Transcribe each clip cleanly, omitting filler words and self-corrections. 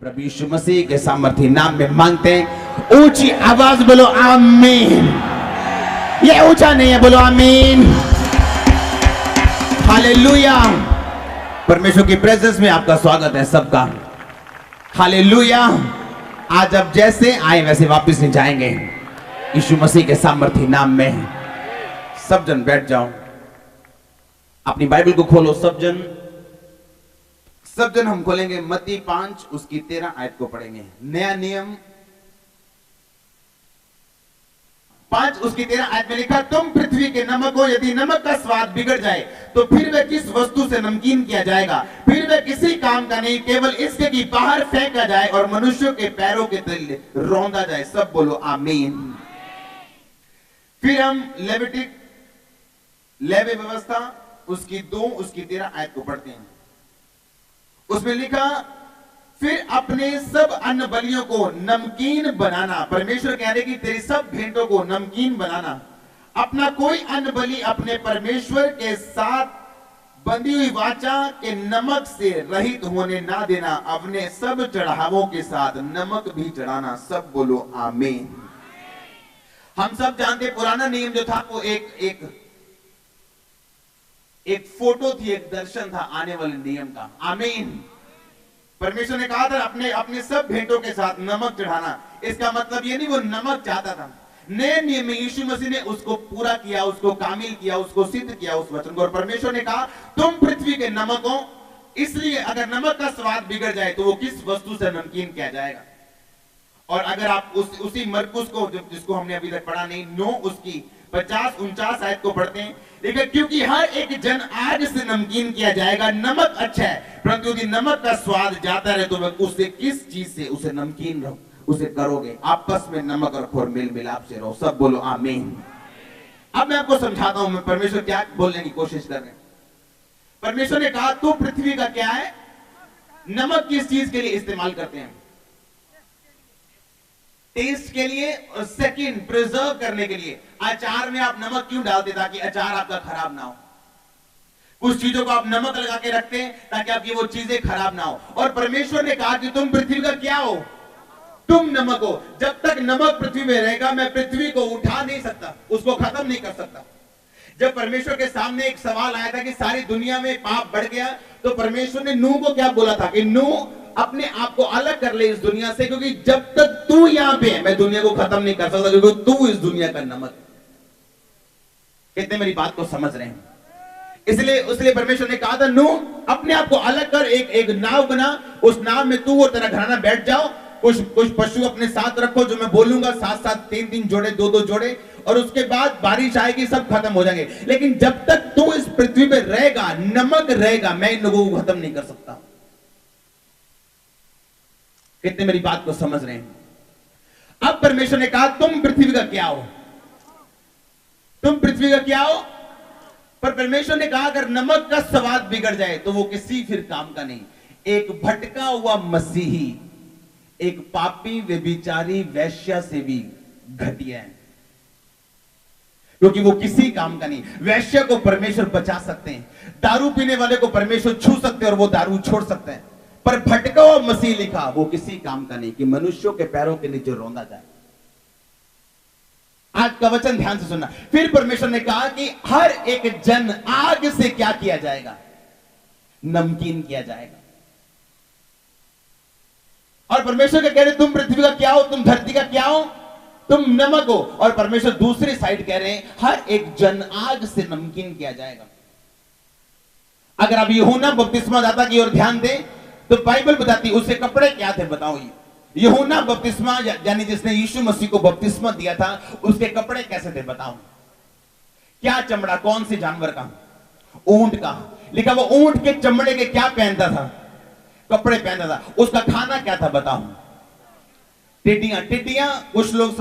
प्रभु यीशु मसीह के सामर्थ्य नाम में मांगते हैं। ऊंची आवाज बोलो आमीन। ये ऊंचा नहीं है, बोलो आमीन। हालेलुया। परमेश्वर की प्रेजेंस में आपका स्वागत है सबका। हालेलुया। आज आप जैसे आए वैसे वापस नहीं जाएंगे, यीशु मसीह के सामर्थ्य नाम में। सब जन बैठ जाओ, अपनी बाइबल को खोलो। सब जन हम खोलेंगे मत्ती 5 उसकी 13 आयत को पढ़ेंगे। नया नियम 5 उसकी 13 आयत में लिखा, तुम पृथ्वी के नमक हो, यदि नमक का स्वाद बिगड़ जाए तो फिर वह किस वस्तु से नमकीन किया जाएगा? फिर वह किसी काम का नहीं, केवल इसके कि बाहर फेंका जाए और मनुष्यों के पैरों के तले रौंदा जाए। सब बोलो आमीन। फिर हम लेवी व्यवस्था उसकी 2 उसकी 13 आयत को पढ़ते हैं। उसमें लिखा, फिर अपने सब अन्न बलियों को नमकीन बनाना। परमेश्वर कह रहे कि तेरी सब भेंटों को नमकीन बनाना। अपना कोई अन्न बलि अपने परमेश्वर के साथ बंधी हुई वाचा के नमक से रहित होने ना देना। अपने सब चढ़ावों के साथ नमक भी चढ़ाना। सब बोलो आमीन। हम सब जानते पुराना नियम जो था वो एक फोटो थी, एक दर्शन था आने वाले नियम का। आमीन। परमेश्वर ने कहा था अपने सब भेंटों के साथ नमक चढ़ाना। इसका मतलब ये नहीं वो नमक चाहता था। नए नियम में यीशु मसीह ने उसको पूरा किया, उसको कामिल किया, उसको सिद्ध किया उस वचन को। और परमेश्वर ने कहा तुम पृथ्वी के नमक हो, इसलिए अगर नमक का स्वाद बिगड़ जाए तो वो किस वस्तु से नमकीन किया जाएगा? और अगर आप उसी मरकुस को जिसको हमने अभी तक पढ़ा नहीं, 9 उसकी 50-49 आयत को पढ़ते हैं। देखिए, क्योंकि हर एक जन आग से नमकीन किया जाएगा। नमक अच्छा है, परंतु यदि नमक का स्वाद जाता रहे तो उससे किस चीज से उसे नमकीन रहो उसे करोगे? आपस में नमक रखो और मेल मिलाप से रहो। सब बोलो आमीन। अब मैं आपको समझाता हूं मैं परमेश्वर क्या बोलने की कोशिश कर रहे हैं। परमेश्वर ने कहा तू पृथ्वी का क्या है? नमक किस चीज के लिए इस्तेमाल करते हैं? टेस्ट के लिए, और सेकंड प्रिजर्व करने के लिए। अचार में आप नमक क्यों डालते? ताकि अचार आपका खराब ना हो। कुछ चीजों को आप नमक लगा के रखते हैं ताकि आपकी वो चीजें खराब ना हो। और परमेश्वर ने कहा कि तुम पृथ्वी का क्या हो? तुम नमक हो। जब तक नमक पृथ्वी में रहेगा मैं पृथ्वी को उठा नहीं सकता, उसको खत्म नहीं कर सकता। जब परमेश्वर के सामने एक सवाल आया था कि सारी दुनिया में पाप बढ़ गया, तो परमेश्वर ने नूह को क्या बोला था कि नूह अपने आप को अलग कर ले इस दुनिया से, क्योंकि जब तक तू यहां पे है मैं दुनिया को खत्म नहीं कर सकता, क्योंकि तू इस दुनिया का नमक। कितने मेरी बात को समझ रहे हैं? इसलिए परमेश्वर ने कहा था नूह अपने आप को अलग कर, एक नाव बना, उस नाव में तू और तेरा घराना बैठ जाओ, कुछ पशु अपने साथ रखो जो मैं बोलूंगा, साथ 3 जोड़े 2 जोड़े, और उसके बाद बारिश आएगी, सब खत्म हो जाएंगे। लेकिन जब तक तू इस पृथ्वी पे रहेगा, नमक रहेगा, मैं इन लोगों को खत्म नहीं कर सकता। कितने मेरी बात को समझ रहे हैं? अब परमेश्वर ने कहा तुम पृथ्वी का क्या हो? तुम पृथ्वी का क्या हो? पर परमेश्वर ने कहा अगर नमक का स्वाद बिगड़ जाए तो वो किसी फिर काम का नहीं। एक भटका हुआ मसीही, एक पापी व्यभिचारी वैश्या से भी घटिया है, क्योंकि वो किसी काम का नहीं। वैश्या को परमेश्वर बचा सकते हैं, दारू पीने वाले को परमेश्वर छू सकते हैं और वो दारू छोड़ सकते हैं, पर भटका हुआ मसीह लिखा वो किसी काम का नहीं कि मनुष्यों के पैरों के नीचे रौंदा जाए। आज का वचन ध्यान से सुनना। फिर परमेश्वर ने कहा कि हर एक जन आग से क्या किया जाएगा? नमकीन किया जाएगा। और परमेश्वर कह रहे तुम पृथ्वी का क्या हो? तुम धरती का क्या हो? तुम नमक हो। और परमेश्वर दूसरी साइड कह रहे हैं हर एक जन आग से नमकीन किया जाएगा। अगर आप यूहन्ना बपतिस्मा दाता की ओर ध्यान दें तो बाइबल बताती उसके कपड़े क्या थे? बताओ। यूहन्ना बपतिस्मा यानी जिसने यीशु मसीह को बपतिस्मा दिया था, उसके कपड़े कैसे थे? बताओ। क्या चमड़ा? कौन से जानवर का? ऊंट का। लिखा वो ऊंट के चमड़े के क्या पहनता था? कपड़े पहनता था। उसका खाना क्या था? बताओ। टिड्डियां कुछ लोग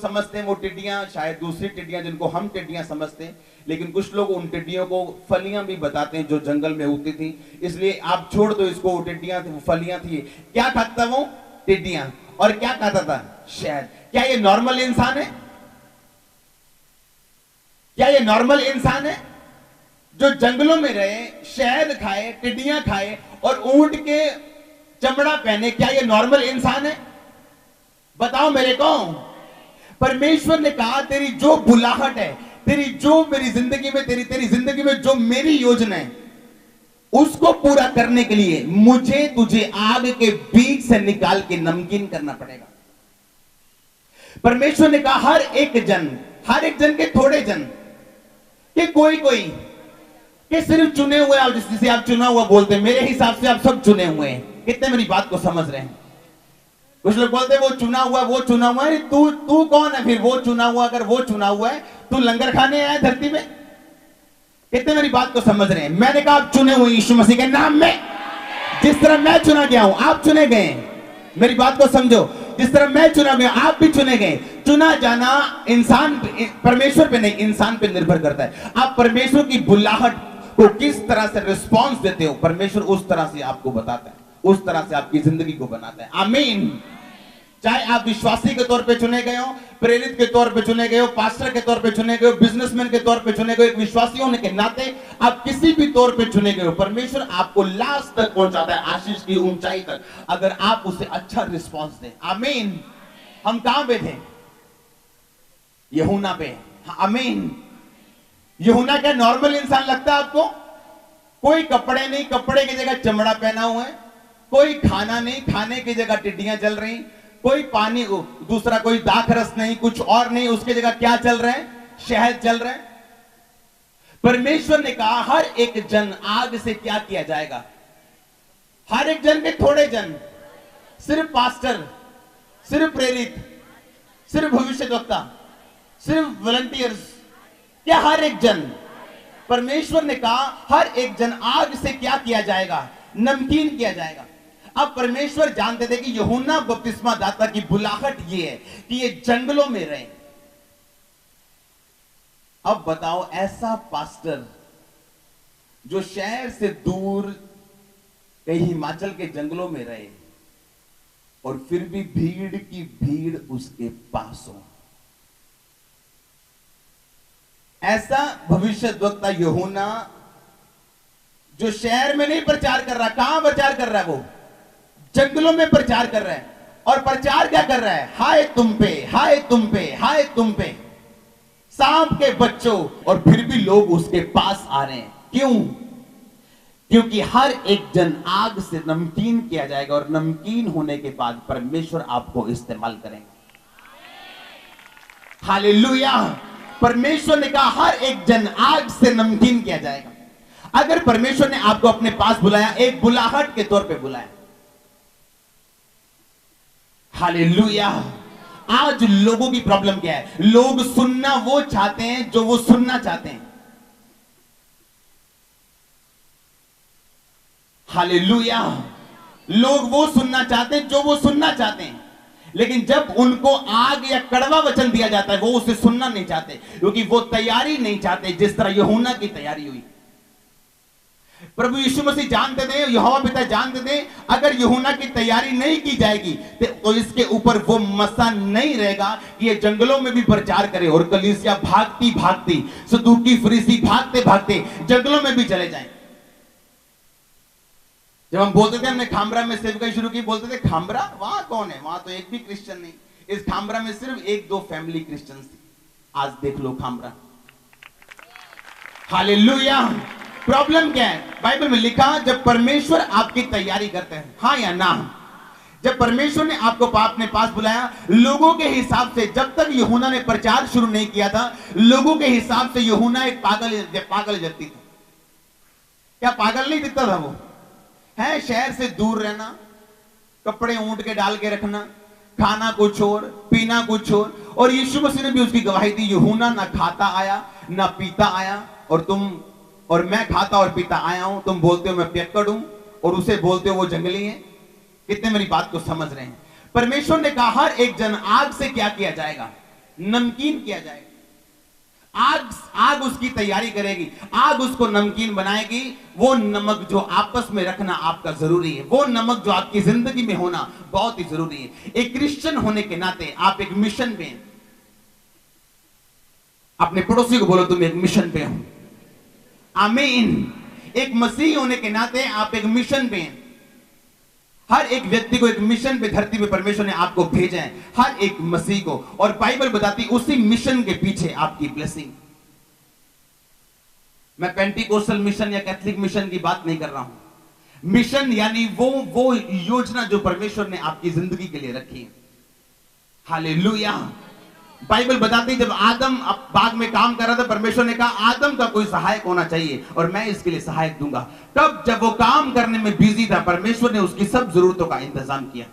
समझते हैं वो टिड्डियां शायद दूसरी टिड्डियां जिनको हम टिड्डियां समझते हैं, लेकिन कुछ लोग उन टिड्डियों को फलियां भी बताते हैं जो जंगल में उगती थी। इसलिए आप छोड़ दो इसको, टिड्डियां थी, फलियां थी। क्या खाता वो? टिड्डियां। और क्या खाता था? शहद। क्या ये नॉर्मल इंसान है? क्या ये नॉर्मल इंसान है जो जंगलों में रहे, शहद खाए, टिड्डियां खाए और ऊंट के चमड़ा पहने, क्या ये नॉर्मल इंसान है? बताओ मेरे को। परमेश्वर ने कहा तेरी जो बुलाहट है, तेरी जो मेरी जिंदगी में, तेरी जिंदगी में जो मेरी योजना है, उसको पूरा करने के लिए मुझे तुझे आग के बीच से निकाल के नमकीन करना पड़ेगा। परमेश्वर ने कहा हर एक जन के थोड़े जन, कि कोई कि सिर्फ चुने हुए, आप जिसे आप चुना हुआ बोलते हैं, मेरे हिसाब से आप सब चुने हुए हैं। कितने मेरी बात को समझ रहे हैं? कुछ लोग बोलते हैं वो चुना हुआ है। तू कौन है फिर? वो चुना हुआ, अगर वो चुना हुआ है, तू लंगर खाने आया धरती में? कितने मेरी बात को समझ रहे हैं? मैंने कहा आप चुने हुए यीशु मसीह के नाम में। जिस तरह मैं चुना गया हूं, आप चुने गए। मेरी बात को समझो, जिस तरह मैं चुना गया, आप भी चुने गए। चुना जाना इंसान, परमेश्वर पे नहीं, इंसान पे निर्भर करता है। आप परमेश्वर की बुलाहट को किस तरह से रिस्पॉन्स देते हो, परमेश्वर उस तरह से आपको बताता है, उस तरह से आपकी जिंदगी को बनाता है। आमीन। चाहे आप विश्वासी के तौर पे चुने गए हो, प्रेरित के तौर पे चुने गए हो, पास्टर के तौर पे चुने गए हो, बिजनेसमैन के तौर पे चुने गए हो, एक विश्वासी होने के नाते आप किसी भी तौर पे चुने गए हो, परमेश्वर आपको लास्ट तक पहुंचाता है, आशीष की ऊंचाई तक, अगर आप उसे अच्छा रिस्पॉन्स दें। आमीन। हम कहां पे थे? यूहन्ना पे। आमीन। यूहन्ना क्या नॉर्मल इंसान लगता है आपको? कोई कपड़े नहीं, कपड़े की जगह चमड़ा पहना हुआ है। कोई खाना नहीं, खाने की जगह टिड्डियां चल रही। कोई पानी, दूसरा कोई दाखरस नहीं, कुछ और नहीं, उसकी जगह क्या चल रहा है? शहद चल रहा है। परमेश्वर ने कहा हर एक जन आग से क्या किया जाएगा? हर एक जन के थोड़े जन, सिर्फ पास्टर, सिर्फ प्रेरित, सिर्फ भविष्यद्वक्ता, सिर्फ वॉलंटियर्स, क्या हर एक जन? परमेश्वर ने कहा हर एक जन आग से क्या किया जाएगा? नमकीन किया जाएगा। अब परमेश्वर जानते थे कि यूहन्ना बपतिस्मा दाता की बुलाहट ये है कि ये जंगलों में रहे। अब बताओ, ऐसा पास्टर जो शहर से दूर कहीं हिमाचल के जंगलों में रहे और फिर भी भीड़ की भीड़ उसके पास हो, ऐसा भविष्यद्वक्ता यूहन्ना जो शहर में नहीं प्रचार कर रहा, कहां प्रचार कर रहा है? वो जंगलों में प्रचार कर रहा है। और प्रचार क्या कर रहा है? हाय तुम पे, हाय तुम पे, हाय तुम पे, सांप के बच्चों, और फिर भी लोग उसके पास आ रहे हैं। क्यों? क्योंकि हर एक जन आग से नमकीन किया जाएगा, और नमकीन होने के बाद परमेश्वर आपको इस्तेमाल करेंगे। हालेलुया। परमेश्वर ने कहा हर एक जन आग से नमकीन किया जाएगा। अगर परमेश्वर ने आपको अपने पास बुलाया, एक बुलाहट के तौर पे बुलाया। हालेलुया। आज लोगों की प्रॉब्लम क्या है? लोग सुनना वो चाहते हैं जो वो सुनना चाहते हैं। हालेलुया। लोग वो सुनना चाहते हैं जो वो सुनना चाहते हैं, लेकिन जब उनको आग या कड़वा वचन दिया जाता है, वो उसे सुनना नहीं चाहते, क्योंकि वो तैयारी नहीं चाहते जिस तरह यूहन्ना की तैयारी हुई। प्रभु यीशु मसीह जानते थे, यहोवा पिता जानते थे, अगर यूहन्ना की तैयारी नहीं की जाएगी तो इसके ऊपर वो मसा नहीं रहेगा कि ये जंगलों में भी प्रचार करे, और कलीसिया भागती भागती, सदूकी फरीसी भागते भागते जंगलों में भी चले जाएं। जब हम बोलते थे, हमने खामरा में सेवकाई शुरू की, बोलते थे खामरा, वहां कौन है? वहां तो एक भी क्रिश्चियन नहीं। इस खामरा में सिर्फ एक दो फैमिली क्रिश्चियन थी। आज देख लो खामरा। हालेलुया। प्रॉब्लम क्या है? बाइबल में लिखा, जब परमेश्वर आपकी तैयारी करते हैं, हाँ या ना, जब परमेश्वर ने आपको अपने पास बुलाया, लोगों के हिसाब से, जब तक यूहन्ना ने प्रचार शुरू नहीं किया था, लोगों के हिसाब से यूहन्ना एक पागल व्यक्ति था। क्या पागल नहीं दिखता था? वो है शहर से दूर रहना, कपड़े ऊंट के डाल के रखना, खाना कुछ और, पीना कुछ और। और यीशु मसीह ने भी उसकी गवाही दी, यूहन्ना ना खाता आया ना पीता आया, और मैं खाता और पीता आया हूं। तुम बोलते हो मैं पियक्कड़ हूं, और उसे बोलते हो वो जंगली है। कितने मेरी बात को समझ रहे हैं? परमेश्वर ने कहा हर एक जन आग से क्या किया जाएगा? नमकीन किया जाएगा। आग उसकी तैयारी करेगी, आग उसको नमकीन बनाएगी। वो नमक जो आपस में रखना आपका जरूरी है, वो नमक जो आपकी जिंदगी में होना बहुत ही जरूरी है। एक क्रिश्चियन होने के नाते आप एक मिशन पे हैं। अपने पड़ोसी को बोलो तुम एक मिशन पे हो। आमीन। एक मसीही होने के नाते आप एक मिशन पे हैं। हर एक व्यक्ति को एक मिशन पे धरती पे परमेश्वर ने आपको भेजा है, हर एक मसीह को। और बाइबल बताती उसी मिशन के पीछे आपकी ब्लेसिंग। मैं पेंटिकोस्टल मिशन या कैथलिक मिशन की बात नहीं कर रहा हूं। मिशन यानी वो योजना जो परमेश्वर ने आपकी जिंदगी के लिए रखी है। हालेलुया। बाइबल बताती जब आदम बाग में काम कर रहा था, परमेश्वर ने कहा आदम का कोई सहायक होना चाहिए और मैं इसके लिए सहायक दूंगा। तब जब वो काम करने में बिजी था, परमेश्वर ने उसकी सब जरूरतों का इंतजाम किया।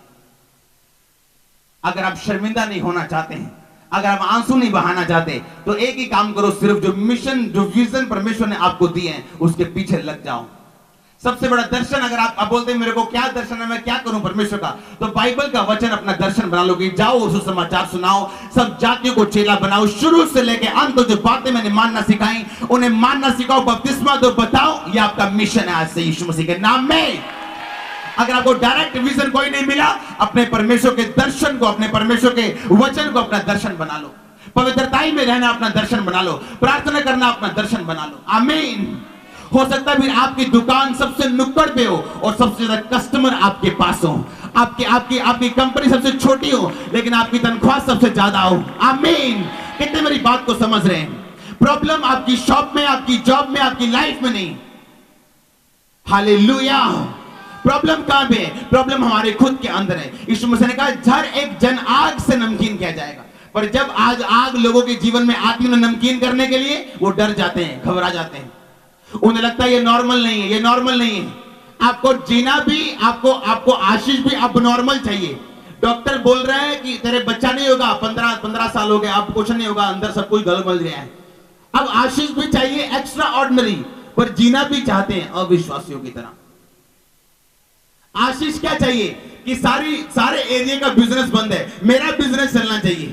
अगर आप शर्मिंदा नहीं होना चाहते हैं, अगर आप आंसू नहीं बहाना चाहते, तो एक ही काम करो, सिर्फ जो मिशन, जो विजन परमेश्वर ने आपको दिए हैं उसके पीछे लग जाओ। सबसे बड़ा दर्शन, अगर आप बोलते हैं मेरे को क्या दर्शन है, मैं क्या करूं परमेश्वर का, तो बाइबल का वचन अपना दर्शन बना लो कि जाओ और सुसमाचार सुनाओ, सब जातियों को चेला बनाओ, शुरू से लेके अंत जो बातें मैंने मानना सिखाई उन्हें मानना सिखाओ, बपतिस्मा दो, बताओ। ये आपका मिशन है आज से यीशु मसीह के नाम में। अगर आपको डायरेक्ट विजन कोई नहीं मिला, अपने परमेश्वर के दर्शन को, अपने परमेश्वर के वचन को अपना दर्शन बना लो। पवित्रताई में रहना अपना दर्शन बना लो, प्रार्थना करना अपना दर्शन बना लो। आमीन। हो सकता है फिर आपकी दुकान सबसे नुक्कड़ पे हो और सबसे ज्यादा कस्टमर आपके पास हो, आपकी कंपनी सबसे छोटी हो लेकिन आपकी तनख्वाह सबसे ज्यादा हो। आमीन। कितने मेरी बात को समझ रहे हैं? प्रॉब्लम आपकी शॉप में, आपकी जॉब में, आपकी लाइफ में नहीं। हालेलुया। प्रॉब्लम कहां पे है? प्रॉब्लम हमारे खुद के अंदर है। यीशु मसीह ने कहा हर एक जन आग से नमकीन किया जाएगा, पर जब आज आग लोगों के जीवन में आती है नमकीन करने के लिए, वो डर जाते हैं, घबरा जाते हैं, उन्हें लगता है ये नॉर्मल नहीं है, ये नॉर्मल नहीं है। आपको जीना भी, आपको आशीष भी अब नॉर्मल चाहिए। डॉक्टर बोल रहा है कि तेरे बच्चा नहीं होगा, 15 साल हो गए, अब कुछ नहीं होगा, अंदर सब कुछ गलबल गया है। अब आशीष भी चाहिए एक्स्ट्रा ऑर्डिनरी, पर जीना भी चाहते हैं अविश्वासियों की तरह। आशीष क्या चाहिए कि सारे एरिया का बिजनेस बंद है, मेरा बिजनेस चलना चाहिए।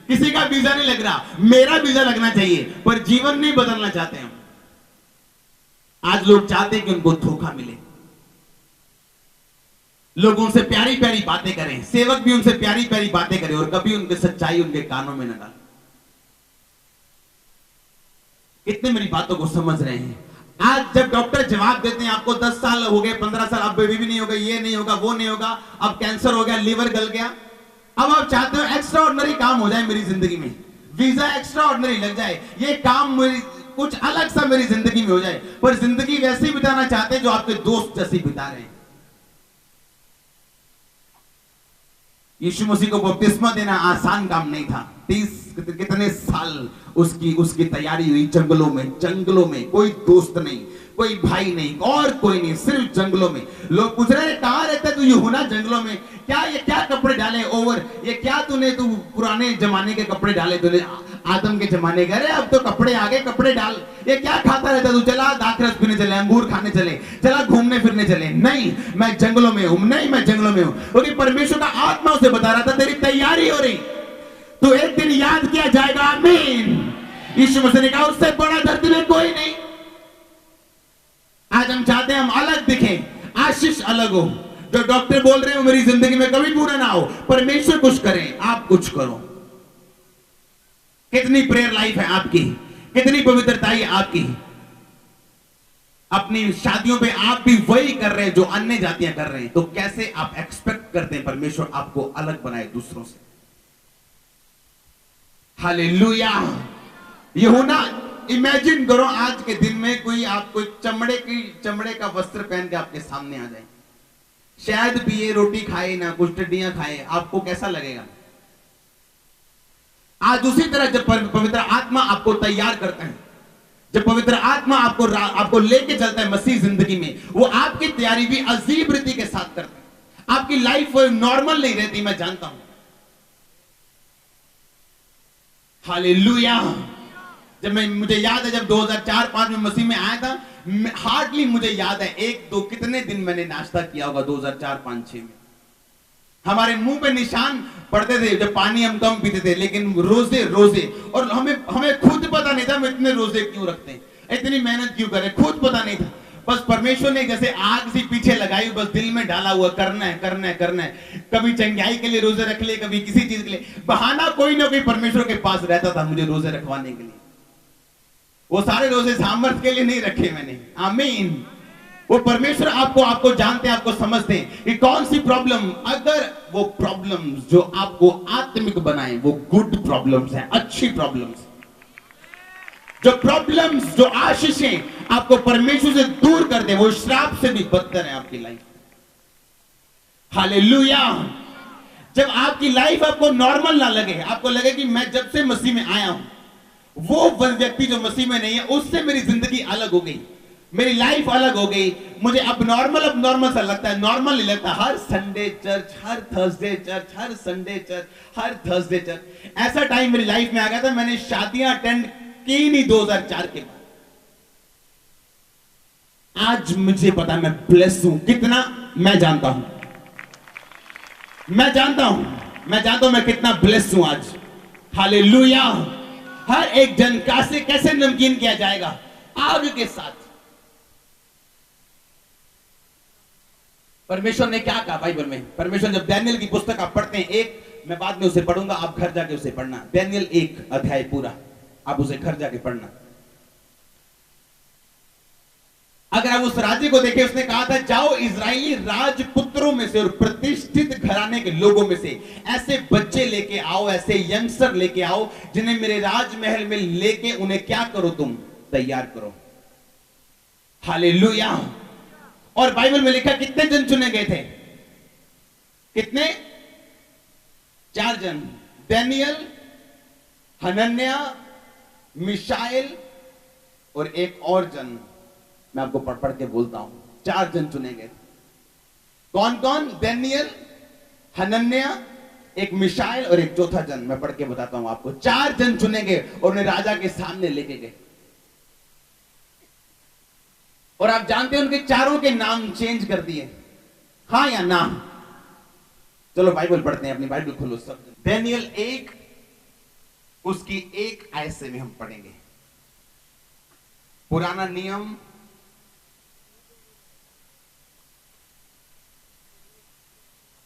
किसी का वीजा नहीं लग रहा, मेरा वीजा लगना चाहिए, पर जीवन नहीं बदलना चाहते हम। आज लोग चाहते हैं कि उनको धोखा मिले, लोग उनसे प्यारी प्यारी बातें करें, सेवक भी उनसे प्यारी प्यारी बातें करें और कभी उनकी सच्चाई उनके कानों में न डालें। कितने मेरी बातों को समझ रहे हैं? आज जब डॉक्टर जवाब देते हैं आपको 10 साल हो गए, 15 साल, अब बेबी भी नहीं होगा, ये नहीं होगा, वो नहीं होगा, अब कैंसर हो गया, लिवर गल गया, अब आप चाहते हो एक्स्ट्रा ऑर्डिनरी काम हो जाए मेरी जिंदगी में, वीजा एक्स्ट्रा ऑर्डिनरी लग जाए, ये काम मेरी कुछ अलग सा मेरी जिंदगी में हो जाए, पर जिंदगी वैसी बिताना चाहते हैं जो आपके दोस्त जैसी बिता रहे हैं। यीशु मसीह को बपतिस्मा देना आसान काम नहीं था। 30 कितने साल उसकी तैयारी हुई, जंगलों में, कोई दोस्त नहीं, कोई भाई नहीं और कोई नहीं, सिर्फ जंगलों में। लोग पूछ रहे हैं कहां रहता है तू यूहन्ना? जंगलों में। क्या ये क्या कपड़े डाले ओवर, ये क्या तू पुराने जमाने के कपड़े डाले तूने, आदम के जमाने के? अरे अब तो कपड़े आ गए, कपड़े डाल। ये क्या खाता रहता तू? चला दाखरस पीने चले, अंगूर खाने चले, चला घूमने फिरने चले। नहीं, मैं जंगलों में हूं, नहीं मैं जंगलों में हूं, क्योंकि परमेश्वर का आत्मा उसे बता रहा था तेरी तैयारी हो रही, तो एक दिन याद किया जाएगा। आमीन। यीशु मसीह ने कहा उससे बड़ा धरती में कोई नहीं। आज हम चाहते हैं हम अलग दिखें, आशीष अलग हो। जो डॉक्टर बोल रहे हो मेरी जिंदगी में कभी पूरा ना हो, परमेश्वर कुछ करें, आप कुछ करो। कितनी प्रेयर लाइफ है आपकी, कितनी पवित्रता है आपकी। अपनी शादियों पे आप भी वही कर रहे हैं जो अन्य जातियां कर रहे हैं, तो कैसे आप एक्सपेक्ट करते हैं परमेश्वर आपको अलग बनाए दूसरों से? हालेलुया। यूहन्ना, इमेजिन करो आज के दिन में कोई चमड़े का वस्त्र पहन के आपके सामने आ जाए, शायद पिए, रोटी खाए ना, कुछ टिड्डियां खाए, आपको कैसा लगेगा? आज उसी तरह जब पवित्र आत्मा आपको तैयार करता है, जब पवित्र आत्मा आपको लेके चलता है मसीह जिंदगी में, वो आपकी तैयारी भी अजीब रीति के साथ करता है। आपकी लाइफ नॉर्मल नहीं रहती, मैं जानता हूं। हालेलुया। मुझे याद है जब 2004-5 में मसीह में आया था, हार्डली मुझे याद है 1-2 कितने दिन मैंने नाश्ता किया होगा 2004-5-6 में। हमारे मुंह पे निशान पड़ते थे जब पानी हम कम पीते थे, लेकिन रोजे और हमें खुद पता नहीं था हम इतने रोजे क्यों रखते हैं, इतनी मेहनत क्यों करें, खुद पता नहीं था। बस परमेश्वर ने जैसे आग सी पीछे लगाई, बस दिल में डाला हुआ करना है। कभी चंगाई के लिए रोजे रख ले, कभी किसी चीज के लिए, बहाना कोई ना कोई परमेश्वर के पास रहता था मुझे रोजे रखवाने के लिए। वो सारे रोजे सामर्थ के लिए नहीं रखे मैंने। आमीन। वो परमेश्वर आपको आपको जानते हैं, आपको समझते हैं कि कौन सी प्रॉब्लम, अगर वो प्रॉब्लम्स जो आपको आत्मिक बनाए वो गुड प्रॉब्लम्स हैं, अच्छी प्रॉब्लम्स, जो प्रॉब्लम्स, जो आशीषें आपको परमेश्वर से दूर कर दे, वो श्राप से भी बदतर है आपकी लाइफ। हालेलुया। जब आपकी लाइफ आपको नॉर्मल ना लगे, आपको लगे कि मैं जब से मसीह में आया हूं, वो व्यक्ति जो मसीह में नहीं है उससे मेरी जिंदगी अलग हो गई, मेरी लाइफ अलग हो गई, मुझे अब नॉर्मल सा लगता है, नॉर्मल नहीं लगता। हर संडे चर्च, हर थर्सडे चर्च, हर संडे चर्च, हर थर्सडे चर्च। ऐसा टाइम मेरी लाइफ में आ गया था, मैंने शादियां अटेंड की नहीं 2004 के बाद। आज मुझे पता मैं ब्लेस हूं कितना, मैं जानता हूं मैं कितना ब्लेस हूं आज। हालेलुया। हर एक जन कैसे नमकीन किया जाएगा आग के साथ। परमेश्वर ने क्या कहा बाइबल में? परमेश्वर जब दानियेल की पुस्तक आप पढ़ते हैं, एक मैं बाद में उसे पढ़ूंगा, आप घर जाके उसे पढ़ना, दानियेल 1 अध्याय पूरा, आप उसे घर जाके पढ़ना। अगर आप उस राज्य को देखें, उसने कहा था जाओ इजरायली राजपुत्रों में से और प्रतिष्ठित घराने के लोगों में से ऐसे बच्चे लेके आओ, ऐसे यंगस्टर लेके आओ जिन्हें मेरे राजमहल में लेके उन्हें क्या करो, तुम तैयार करो। हालेलुया। और बाइबल में लिखा कितने जन चुने गए थे? कितने? 4 जन, दानियेल, हनन्याह, मिशाएल और एक और जन, मैं आपको पढ़ के बोलता हूं। 4 जन चुने गए। कौन कौन? दानियेल, हनन्याह, एक मिशाएल और एक चौथा जन, मैं पढ़ के बताता हूं आपको। 4 जन चुने गए और उन्हें राजा के सामने लेके गए। और आप जानते हैं उनके चारों के नाम चेंज कर दिए, हाँ या ना? चलो बाइबल पढ़ते हैं, अपनी बाइबल खोलो सब। दानियेल 1 उसकी 1 आयत से में हम पढ़ेंगे। पुराना नियम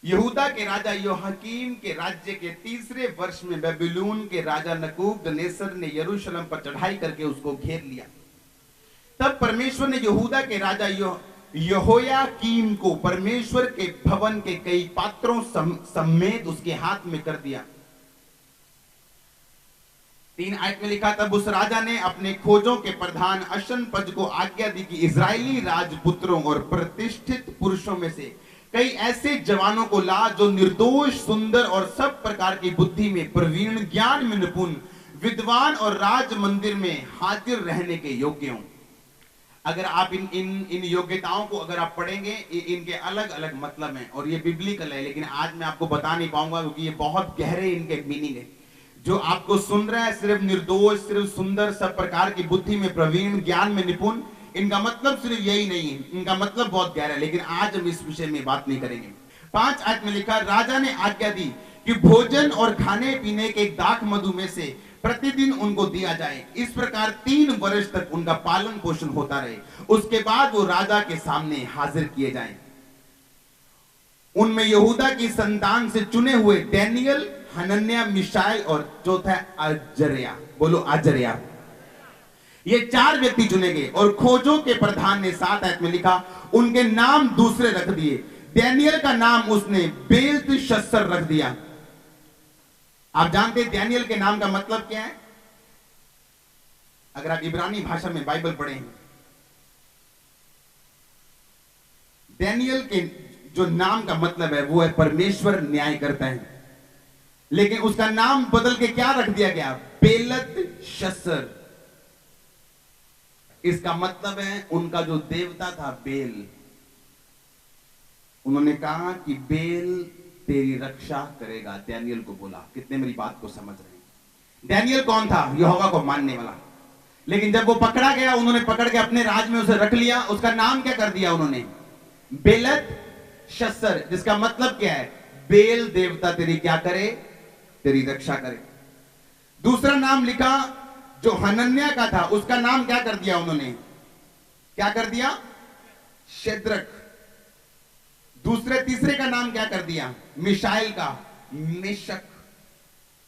यहूदा के राजा योहाकीम के राज्य के 3रे वर्ष में बेबीलोन के राजा नबूकदनेस्सर ने यरूशलेम पर चढ़ाई करके उसको घेर लिया। तब परमेश्वर ने यहूदा के राजा यहोयाकीम को परमेश्वर के भवन के कई पात्रों समेत उसके हाथ में कर दिया। 3 आयत में लिखा, तब उस राजा ने अपने खोजों के प्रधान अशनपज को आज्ञा दी कि इजरायली राजपुत्रों और प्रतिष्ठित पुरुषों में से कई ऐसे जवानों को ला जो निर्दोष, सुंदर और सब प्रकार की बुद्धि में प्रवीण, ज्ञान में निपुण, विद्वान और राज मंदिर में हाजिर रहने के योग्य हों। अगर आप इन योग्यताओं को अगर आप पढ़ेंगे, इनके अलग अलग मतलब हैं और ये बिब्लिकल है, लेकिन आज मैं आपको बता नहीं पाऊंगा क्योंकि ये बहुत गहरे इनके मीनिंग है। जो आपको सुन रहा है सिर्फ निर्दोष, सिर्फ सुंदर, सब प्रकार की बुद्धि में प्रवीण, ज्ञान में निपुण, इनका मतलब सिर्फ यही नहीं है, इनका मतलब बहुत गहरा है, लेकिन आज हम इस विषय में बात नहीं करेंगे। 5 आयत में लिखा, राजा ने आज्ञा दी कि भोजन और खाने पीने के दाख मधु में से प्रतिदिन उनको दिया जाए। इस प्रकार 3 वर्ष तक उनका पालन पोषण होता रहे, उसके बाद वो राजा के सामने हाजिर किए जाएं। उनमें यहूदा की संतान से चुने हुए दानियेल, हनन्याह, मिशाएल और चौथा अजर्या, बोलो अजर्या, ये 4 व्यक्ति चुने गए। और खोजों के प्रधान ने 7 आयत में लिखा, उनके नाम दूसरे रख दिए। दानियेल का नाम उसने बेल्तशस्सर रख दिया। आप जानते हैं दानियेल के नाम का मतलब क्या है? अगर आप इब्रानी भाषा में बाइबल पढ़ें, दानियेल के जो नाम का मतलब है वो है परमेश्वर न्याय करता है, लेकिन उसका नाम बदल के क्या रख दिया गया? बेलतशस्सर। इसका मतलब है उनका जो देवता था बेल, उन्होंने कहा कि बेल तेरी रक्षा करेगा। दानियेल को बोला। कितने मेरी बात को समझ रहे हैं? दानियेल कौन था? यहोवा को मानने वाला। लेकिन जब वो पकड़ा गया, उन्होंने पकड़ के अपने राज में उसे रख लिया। उसका नाम क्या कर दिया उन्होंने? बेलतशस्सर, जिसका मतलब क्या है? बेल देवता तेरी क्या करे? तेरी रक्षा करे। दूसरा नाम लिखा जो हनन्याह का था, उसका नाम क्या कर दिया उन्होंने? क्या कर दिया? शद्रक। तीसरे का नाम क्या कर दिया? मिशाएल का मेशक।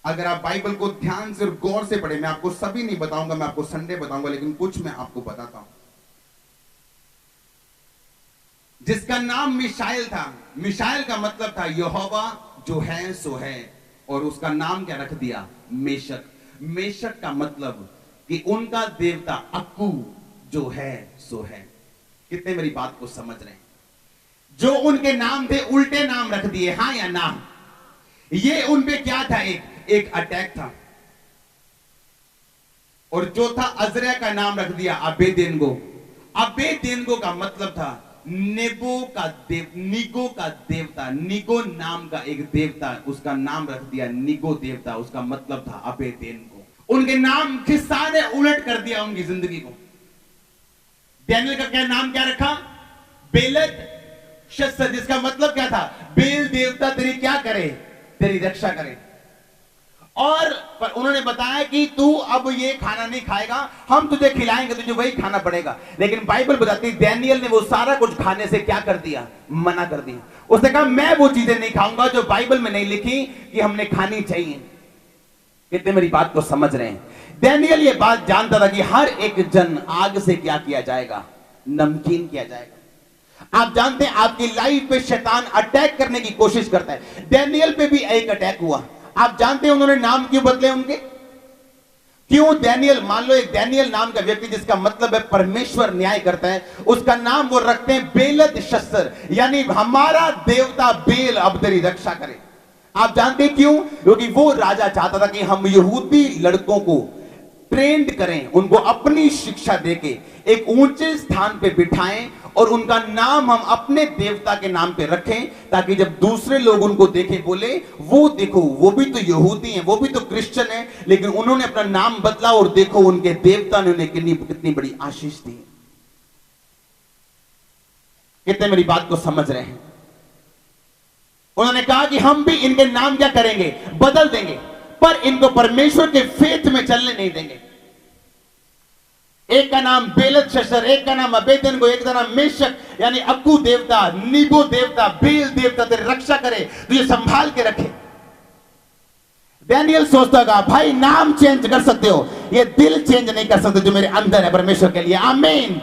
अगर आप बाइबल को ध्यान से और गौर से पढ़े, मैं आपको सभी नहीं बताऊंगा, मैं आपको संडे बताऊंगा, लेकिन कुछ मैं आपको बताता हूं। जिसका नाम मिशाएल था। मिशाएल का मतलब था यहोवा जो है सो है, और उसका नाम क्या रख दिया? मेशक। मेशक का मतलब कि उनका देवता अक्कू जो है सो है। कितने मेरी बात को समझ रहे हैं? जो उनके नाम थे उल्टे नाम रख दिए, हां या ना? ये उनपे क्या था? एक अटैक था। और जो था अजरिया का नाम रख दिया अबेदेनगो। अबेदेनगो का मतलब था निगो का देवता। निगो नाम का एक देवता, उसका नाम रख दिया निगो देवता, उसका मतलब था अबेदेनगो। उनके नाम के सारे उलट कर दिया उनकी जिंदगी को। डैनियल का क्या नाम क्या रखा? बेलत शस्त्र, जिसका मतलब क्या था? बेल देवता तेरी क्या करे? तेरी रक्षा करे। और पर उन्होंने बताया कि तू अब ये खाना नहीं खाएगा, हम तुझे खिलाएंगे, तुझे वही खाना पड़ेगा। लेकिन बाइबल बताती है डैनियल ने वो सारा कुछ खाने से क्या कर दिया? मना कर दिया। उसने कहा मैं वो चीजें नहीं खाऊंगा जो बाइबल में नहीं लिखी कि हमने खानी चाहिए। कितने मेरी बात को समझ रहे हैं? डैनियल ये बात जानता था कि हर एक जन आग से क्या किया जाएगा? नमकीन किया जाएगा। आप जानते हैं आपकी लाइफ पे शैतान अटैक करने की कोशिश करता है। डैनियल पे भी एक अटैक हुआ। आप जानते हैं उन्होंने नाम क्यों बदले उनके? क्यों डैनियल? मान लो एक डैनियल नाम का व्यक्ति जिसका मतलब है परमेश्वर न्याय करता है, उसका नाम वो रखते हैं बेलत शस्त्र, यानी हमारा देवता बेल अब तेरी रक्षा करे। आप जानते हैं क्यों? क्योंकि वो राजा चाहता था कि हम यहूदी लड़कों को ट्रेंड करें, उनको अपनी शिक्षा देके एक ऊंचे स्थान पे बिठाएं और उनका नाम हम अपने देवता के नाम पे रखें, ताकि जब दूसरे लोग उनको देखें बोले वो देखो वो भी तो यहूदी हैं, वो भी तो क्रिश्चियन हैं, लेकिन उन्होंने अपना नाम बदला और देखो उनके देवता ने उन्हें कितनी बड़ी आशीष दी। कितने मेरी बात को समझ रहे हैं? उन्होंने कहा कि हम भी इनके नाम क्या करेंगे? बदल देंगे, पर इनको परमेश्वर के फेथ में चलने नहीं देंगे। एक का नाम बेलत शस्त्र, एक का नाम अबेदेनगो, एक का नाम मेशक यानी अक्कू देवता, निगो देवता, बेल देवता तेरी रक्षा करे, तुझे संभाल के रखे। डैनियल सोचता होगा भाई नाम चेंज कर सकते हो, ये दिल चेंज नहीं कर सकते जो मेरे अंदर है परमेश्वर के लिए। आमीन।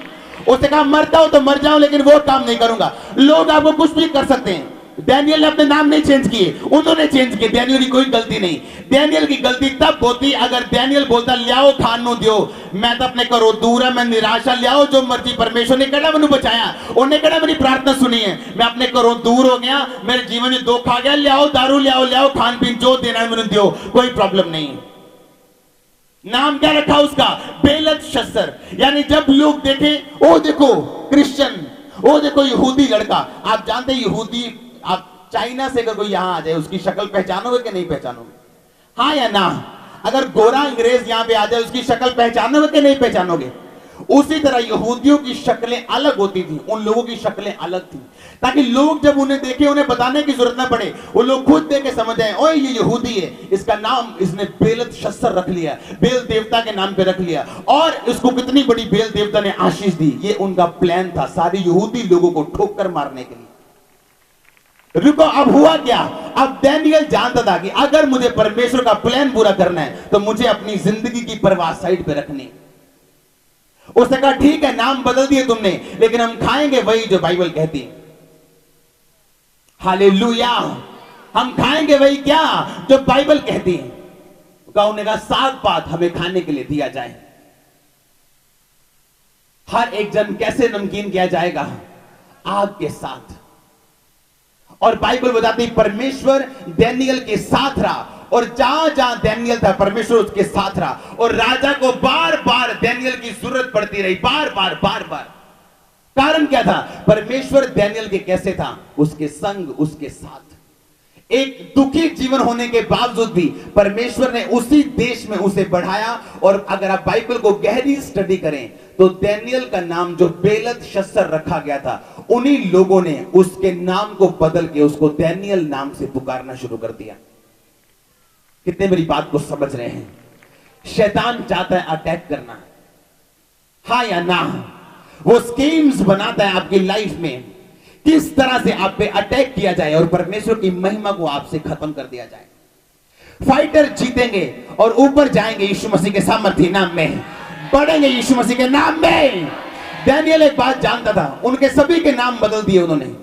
उसने कहा मरता हूं तो मर जाऊं, लेकिन वो काम नहीं करूंगा। लोग आपको कुछ भी कर सकते हैं, डैनियल ने अपने नाम नहीं चेंज किए, उन्होंने चेंज किए। डैनियल की कोई गलती नहीं। डैनियल की गलती तब होती अगर डैनियल बोलता लियाओ खानो दियो, मैं तो अपने करो दूर है, मैं निराशा, लियाओ जो मर्जी। परमेश्वर ने कहना मैंने बचाया, उन्हें कहना मेरी प्रार्थना सुनी है, मैं अपने करो दूर हो गया, मेरे जीवन में दुख आ गया, लियाओ दारू, लियाओ खान पीन, जो देना है मैंने दियो, कोई प्रॉब्लम नहीं। नाम क्या रखा उसका? बेलत शस्त्र। यानी जब लोग देखें ओ देखो क्रिश्चियन, ओ देखो यहूदी लड़का। आप जानते हैं यहूदी, आप चाइना से अगर कोई यहां आ जाए उसकी शक्ल पहचानोगे कि नहीं पहचानोगे? हाँ या ना? अगर गोरा अंग्रेज यहां पे आ जाए उसकी शक्ल पहचानोगे कि नहीं पहचानोगे? उसी तरह यहूदियों की शक्लें अलग होती थी, उन लोगों की शक्लें अलग थी, ताकि लोग जब उन्हें देखे उन्हें बताने की जरूरत ना पड़े, वो लोग खुद देख के समझ जाए ओए ये यहूदी है, इसका नाम इसने बेलत शस्त्र रख लिया, बेल देवता के नाम पे रख लिया, और इसको कितनी बड़ी बेल देवता ने आशीष दी। ये उनका प्लान था सारे यहूदी लोगों को ठोकर मारने के लिए। रुको, अब हुआ क्या? अब डैनियल जानता था कि अगर मुझे परमेश्वर का प्लान पूरा करना है तो मुझे अपनी जिंदगी की परवाह साइड पे रखनी। उसने कहा ठीक है नाम बदल दिए तुमने, लेकिन हम खाएंगे वही जो बाइबल कहती है। हालेलुया। हम खाएंगे वही क्या जो बाइबल कहती है। उन्होंने कहा साग पात हमें खाने के लिए दिया जाए। हर एक जन कैसे नमकीन किया जाएगा? आग के साथ। और बाइबल बताती परमेश्वर डैनियल के साथ रहा, और जहां जहां डैनियल था परमेश्वर उसके साथ रहा, और राजा को बार बार डैनियल की जरूरत पड़ती रही, बार बार। कारण क्या था? परमेश्वर डैनियल के कैसे था? उसके संग, उसके साथ। एक दुखी जीवन होने के बावजूद भी परमेश्वर ने उसी देश में उसे बढ़ाया। और अगर आप बाइबल को गहरी स्टडी करें तो डैनियल का नाम जो बेलत शस्त्र रखा गया था, उन्हीं लोगों ने उसके नाम को बदल के उसको डैनियल नाम से पुकारना शुरू कर दिया। कितने मेरी बात को समझ रहे हैं? शैतान चाहता है अटैक करना, हाँ या ना? वो स्कीम्स बनाता है आपकी लाइफ में, किस तरह से आप पे अटैक किया जाए और परमेश्वर की महिमा को आपसे खत्म कर दिया जाए। फाइटर जीतेंगे और ऊपर जाएंगे यीशु मसीह के सामर्थ्य नाम में, बढ़ेंगे यीशु मसीह के नाम में। दानियल एक बात जानता था, उनके सभी के नाम बदल दिए उन्होंने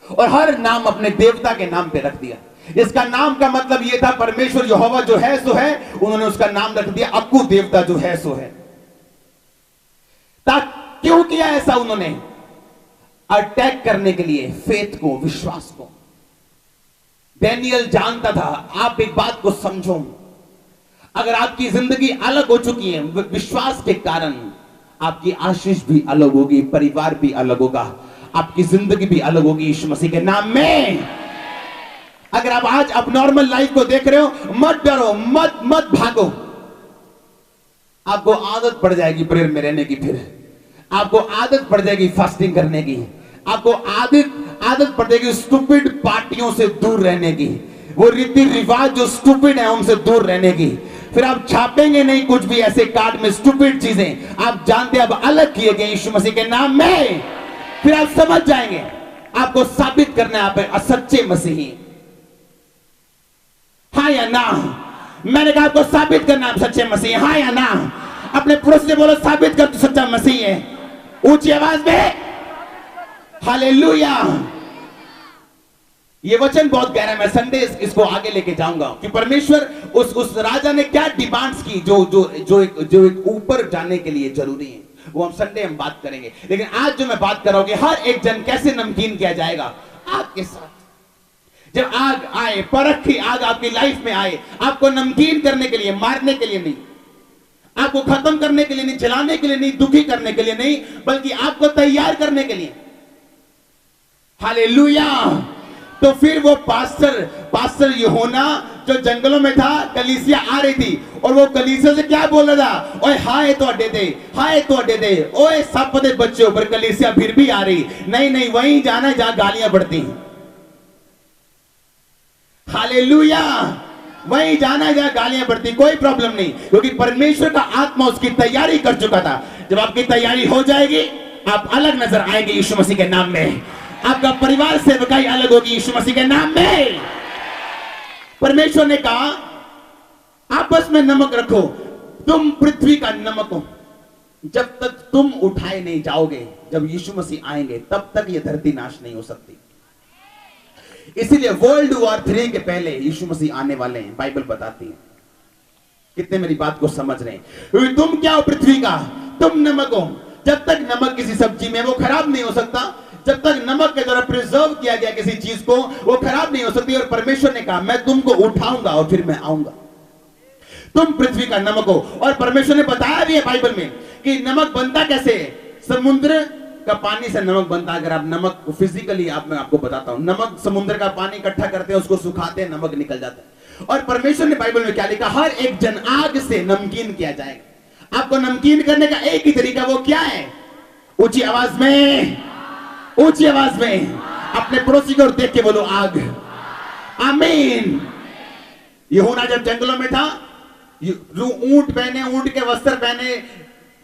और हर नाम अपने देवता के नाम पे रख दिया। इसका नाम का मतलब यह था परमेश्वर यहोवा जो है सो है, उन्होंने उसका नाम रख दिया अक्कू देवता जो है सो है। क्यों किया ऐसा उन्होंने? अटैक करने के लिए फेथ को, विश्वास को। दानियल जानता था, आप एक बात को समझो, अगर आपकी जिंदगी अलग हो चुकी है विश्वास के कारण, आपकी आशीष भी अलग होगी, परिवार भी अलग होगा, आपकी जिंदगी भी अलग होगी यीशु मसीह के नाम में। अगर आप आज अब नॉर्मल लाइफ को देख रहे हो, मत डरो, मत भागो। आपको आदत पड़ जाएगी प्रेयर में रहने की, फिर आपको आदत पड़ जाएगी फास्टिंग करने की, आपको आदत पड़ जाएगी स्टूपिड पार्टियों से दूर रहने की, वो रीति रिवाज जो स्टूपिड है उनसे दूर रहने की। फिर आप छापेंगे नहीं कुछ भी ऐसे कार्ड में स्टूपिड चीजें, आप जानते अब अलग किए गए यीशु मसीह के नाम में। फिर आप समझ जाएंगे आपको साबित करना है आप सच्चे मसीही, हाँ या ना। मैंने कहा आपको साबित करना आप सच्चे मसीह, हाँ या ना। अपने पुरुष से बोलो साबित कर तू सच्चा मसीह है, ऊंची आवाज में हालेलुया। ये वचन बहुत गहरा है, मैं संडे इसको आगे लेके जाऊंगा कि परमेश्वर उस राजा ने क्या डिमांड्स की जो एक ऊपर जाने के लिए जरूरी है, वो हम संडे हम बात करेंगे। लेकिन आज जो मैं बात कर रहा हूं कि हर एक जन कैसे नमकीन किया जाएगा आग के साथ। जब आग आए, परख की आग आपकी लाइफ में आए, आपको नमकीन करने के लिए, मारने के लिए नहीं, आपको खत्म करने के लिए नहीं, जलाने के लिए नहीं, दुखी करने के लिए नहीं, बल्कि आपको तैयार करने के लिए। हालेलुया। तो फिर वो पास्टर यूहन्ना जो जंगलों में था, कलीसिया आ रही थी और वो कलीसिया से क्या बोल रहा था, ओए हाय तो अड्डे दे, हाय तो अड्डे दे, ओए सब दे बच्चों पर। कलीसिया फिर भी आ रही, नहीं वहीं जाना जहां गालियां पड़ती हैं। हालेलुया, वहीं जाना जहां गालियां पड़ती, कोई प्रॉब्लम नहीं, क्योंकि परमेश्वर का आत्मा उसकी तैयारी कर चुका था। जब आपकी तैयारी हो जाएगी आप अलग नजर आएंगे यीशु मसीह के नाम में। आपका परिवार सेवकाई अलग होगी यीशु मसीह के नाम में। परमेश्वर ने कहा आपस में नमक रखो, तुम पृथ्वी का नमक हो। जब तक तुम उठाए नहीं जाओगे, जब यीशु मसीह आएंगे तब तक यह धरती नाश नहीं हो सकती। इसीलिए वर्ल्ड वॉर 3 के पहले यीशु मसीह आने वाले हैं, बाइबल बताती है। कितने मेरी बात को समझ रहे हैं? तुम क्या हो पृथ्वी का, तुम नमक हो। जब तक नमक किसी सब्जी में, वो खराब नहीं हो सकता। जब तक नमक के द्वारा प्रिजर्व किया गया किसी चीज को, वो खराब नहीं हो सकती। और परमेश्वर ने कहा मैं तुमको उठाऊंगा और फिर मैं आऊंगा, तुम पृथ्वी का नमक हो। और परमेश्वर ने बताया भी है बाइबल में कि नमक बनता कैसे है। समुद्र का पानी से नमक बनता है। अगर आप नमक फिजिकली मैं आपको बताता हूं, नमक समुद्र का पानी इकट्ठा करते हैं, उसको सुखाते हैं, नमक निकल जाता है। और परमेश्वर ने बाइबल में क्या लिखा, हर एक जन आग से नमकीन किया जाएगा। आपको नमकीन करने का एक ही तरीका, वो क्या है? ऊंची आवाज में, ऊंची आवाज में अपने पड़ोसी को देख के बोलो आग। आमीन। यूहन्ना जब जंगलों में था, ऊंट पहने, ऊंट के वस्त्र पहने,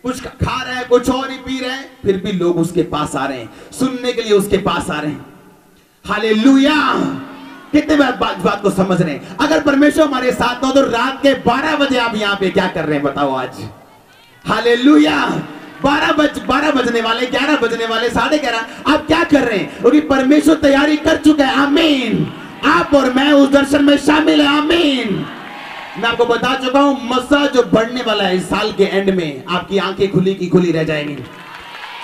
कुछ खा रहा है, कुछ और ही पी रहे हैं, फिर भी लोग उसके पास आ रहे हैं, सुनने के लिए उसके पास आ रहे हैं। हालेलुया। कितने बात को समझ रहे हैं? अगर परमेश्वर हमारे साथ हो तो रात के 12 बजे आप यहां पे क्या कर रहे हैं बताओ आज? हालेलुया। 12 बजने वाले, 11 बजने वाले, 11:30, आप क्या कर रहे हैं? क्योंकि परमेश्वर तैयारी कर चुका है। आमीन। आप और मैं उस दर्शन में शामिल है। आमीन। मैं आपको बता चुका हूं, मसा जो बढ़ने वाला है इस साल के एंड में, आपकी आंखें खुली की खुली रह जाएंगी।